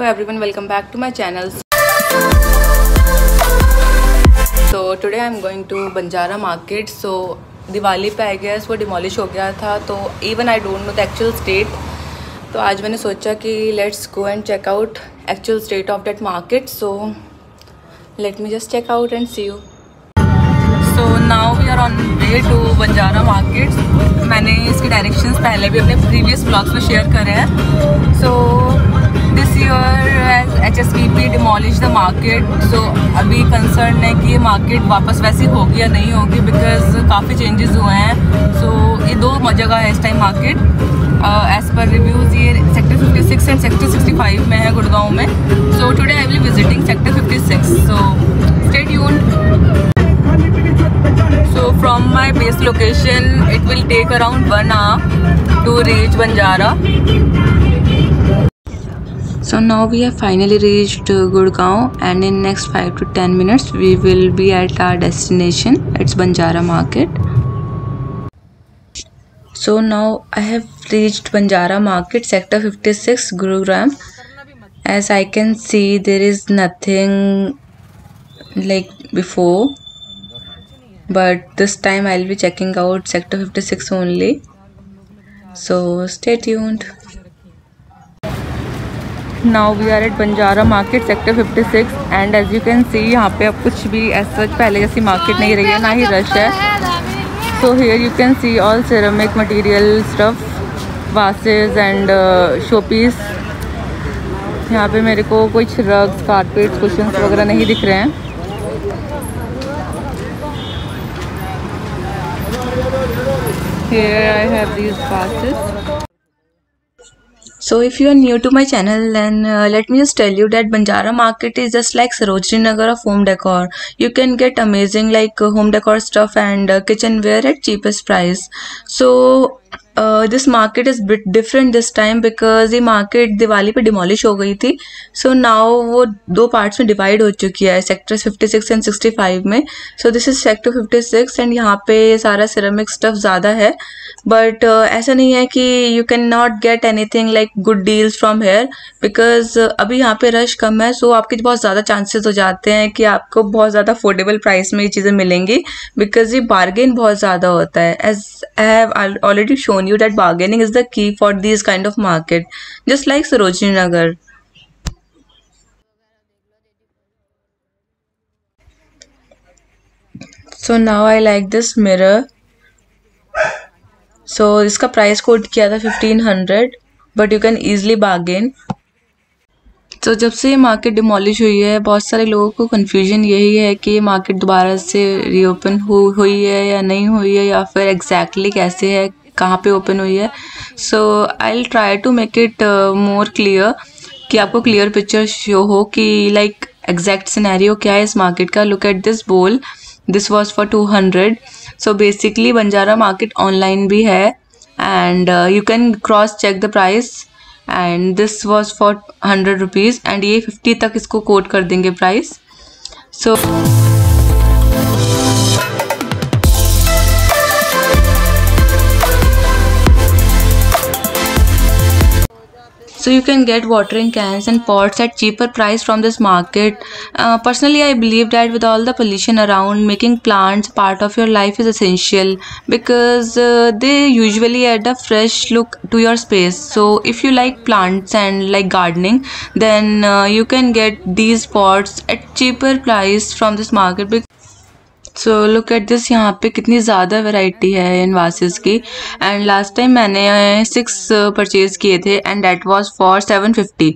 everyone, welcome back to my channel. So today I'm going to Banjara market. So Diwali पे I guess वो demolish हो गया था, तो even I don't know the actual state. तो आज मैंने सोचा कि let's go and check out actual state of that market. So let me just check out and see you. So now we are on way to Banjara market. मैंने इसके directions पहले भी अपने प्रीवियस ब्लॉग्स में शेयर करे हैं. So this year HSBB demolish the market. So अभी concern है कि ये मार्केट वापस वैसी होगी या नहीं होगी, बिकॉज काफ़ी चेंजेस हुए हैं. सो ये दो जगह है इस time market. As per reviews ये सेक्टर 56 एंड सेक्टर 65 में है गुड़गांव में. So today I will visiting sector 56. So stay tuned. So from my base location it will take around 1 hour to reach Banjara. So now we have finally reached Gurgaon, and in next 5 to 10 minutes we will be at our destination. It's Banjara market. So now I have reached Banjara market, sector 56, Gurugram. As I can see, there is nothing like before, but this time I'll be checking out sector 56 only. So stay tuned. Now we are at Banjara market, sector 56, and as you can see यहाँ पे अब कुछ भी as such पहले जैसी market नहीं रही है, ना ही रश है. So here you can see all ceramic material stuff, vases and showpiece. यहाँ पे मेरे को कुछ rugs, carpets, cushions वगैरह नहीं दिख रहे हैं. Here I have these vases. So if you are new to my channel, then let me just tell you that Banjara market is just like Sarojini Nagar of home decor. You can get amazing like home decor stuff and kitchenware at cheapest price. So this market is bit different this time because ये market Diwali पे demolish हो गई थी. So now वो दो parts में divide हो चुकी है, sector 56 and 65 में. So this is sector 56 and यहाँ पे सारा ceramic stuff ज़्यादा है. But ऐसा नहीं है कि you cannot get anything like good deals from here because अभी यहाँ पे रश कम है. So आपके बहुत ज़्यादा chances हो जाते हैं कि आपको बहुत ज़्यादा affordable price में ये चीज़ें मिलेंगी because ये bargain बहुत ज़्यादा होता है. As I have already shown you that bargaining is the key for these kind of market, just like Sarojini Nagar. So now I like this mirror. So इसका प्राइस कोट किया था 1500, but you can easily bargain. तो जब से ये market demolish हुई है, बहुत सारे लोगों को कन्फ्यूजन यही है कि ये मार्केट दोबारा से रीओपन हुई है या नहीं हुई है, या फिर एग्जैक्टली कैसे है, कहाँ पे ओपन हुई है. So I will try to make it more clear कि आपको क्लियर पिक्चर शो हो कि लाइक एग्जैक्ट सिनेरियो क्या है इस मार्केट का. Look at this bowl, this was for 200. So basically Banjara market online भी है and you can cross check the price. And this was for 100 rupees and ये 50 तक इसको कोट कर देंगे price. So So you can get watering cans and pots at cheaper price from this market. Personally, I believe that with all the pollution around, making plants part of your life is essential because they usually add a fresh look to your space. So if you like plants and like gardening, then you can get these pots at cheaper price from this market. So look at this, यहाँ पे कितनी ज़्यादा variety है in vases की. And last time मैंने 6 purchase किए थे and that was for 750.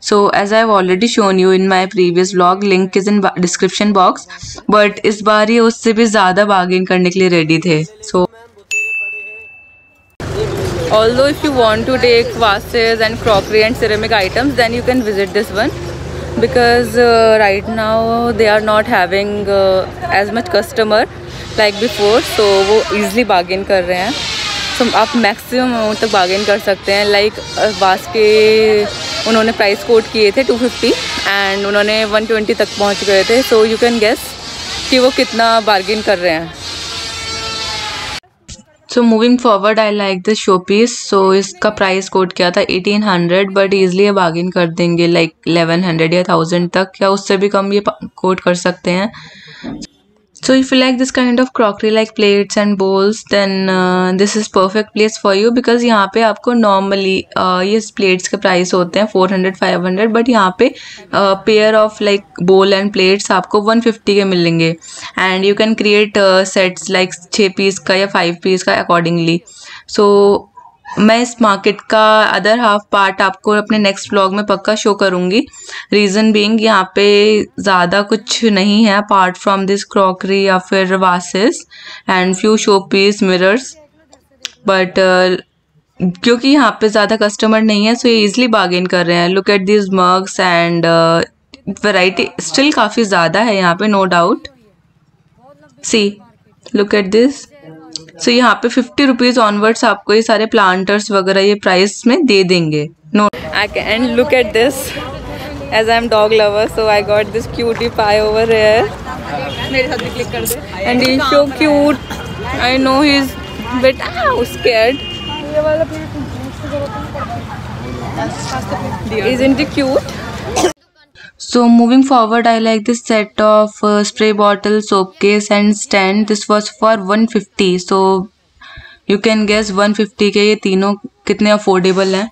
So as I have already shown you in my previous vlog, link is in description box. But इस बार ये उससे भी ज़्यादा बार्गेन करने के लिए रेडी थे. सो although if you want to take vases and crockery and ceramic items, then you can visit this one. Because right now they are not having as much customer like before, so वो easily bargain कर रहे हैं. So आप maximum amount तक bargain कर सकते हैं. Like वास के उन्होंने प्राइस कोट किए थे 250 एंड उन्होंने 120 तक पहुंच गए थे. So you can guess कि वो कितना bargain कर रहे हैं. So moving forward I like this showpiece. So इसका प्राइस कोट किया था 1800, बट ईजिली बार्गेन कर देंगे लाइक 1100 या 1000 तक, या उससे भी कम ये कोट कर सकते हैं। So if you like this kind of crockery like plates and bowls, then this is perfect place for you, because यहाँ पे आपको normally ये plates के price होते हैं 400-500, but यहाँ पे pair of like bowl and plates आपको 150 के मिलेंगे, and you can create sets like 6 piece का या 5 पीस का accordingly. So मैं इस मार्केट का अदर हाफ पार्ट आपको अपने नेक्स्ट व्लॉग में पक्का शो करूँगी। रीज़न बीइंग यहाँ पे ज़्यादा कुछ नहीं है अपार्ट फ्रॉम दिस क्रॉकरी या फिर vases and few show pieces mirrors, but क्योंकि यहाँ पे ज़्यादा कस्टमर नहीं है सो ये ईजिली बार्गेन कर रहे हैं। Look at this mugs and variety still काफ़ी ज़्यादा है यहाँ पे, no doubt. See look at this. So यहाँ पे 50 रुपीज़ ऑनवर्ड्स आपको ये सारे प्लांटर्स वगैरह ये प्राइस में दे देंगे। No and look at this, as I am dog lover so I got this cutie pie over here. मेरे साथ भी क्लिक कर दे। And he is so cute, I know he is bit scared. Isn't it cute? So moving forward, I like this set of spray bottle, soap case and stand. This was for 150. So you can guess 150 के ये तीनों कितने affordable हैं।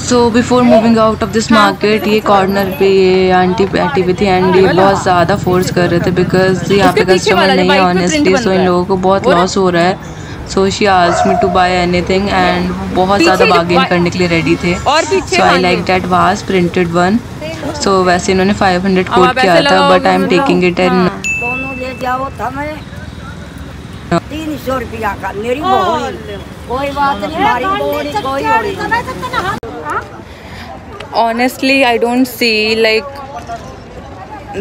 So before moving out of this market, ये corner पे ये aunty बैठी हुई थी एंड ये बहुत ज़्यादा फोर्स कर रहे थे बिकॉज यहाँ पे कस्टमर नहीं है ऑनेस्टली, सो इन लोगों को बहुत लॉस हो रहा है। So she asked me to buy anything and बहुत ज़्यादा बार्गेन करने के लिए रेडी थे। So I like that was printed one. So वैसे इन्होंने 500 कोट किया था, but I am taking it in 300 रुपया का। मेरी कोई बात नहीं। Honestly, I don't see like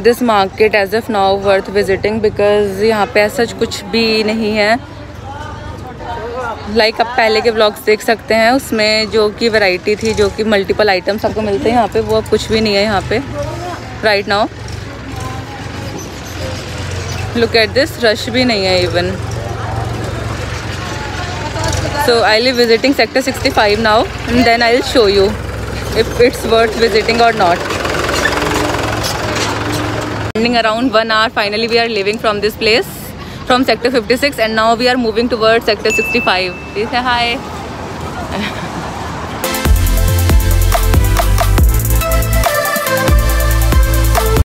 this market as of now worth visiting because यहाँ पे ऐसा कुछ भी नहीं है। Like आप पहले के व्लॉग्स देख सकते हैं, उसमें जो कि वैरायटी थी, जो कि मल्टीपल आइटम्स आपको मिलते हैं यहाँ पे, वो अब कुछ भी नहीं है यहाँ पे right now. Look at this, rush भी नहीं है even. So I'll be visiting sector 65 now and then I'll show you if it's worth visiting or not. Spending around 1 hour, finally we are leaving from this place, from sector 56, and now we are moving towards sector 65. Please say hi.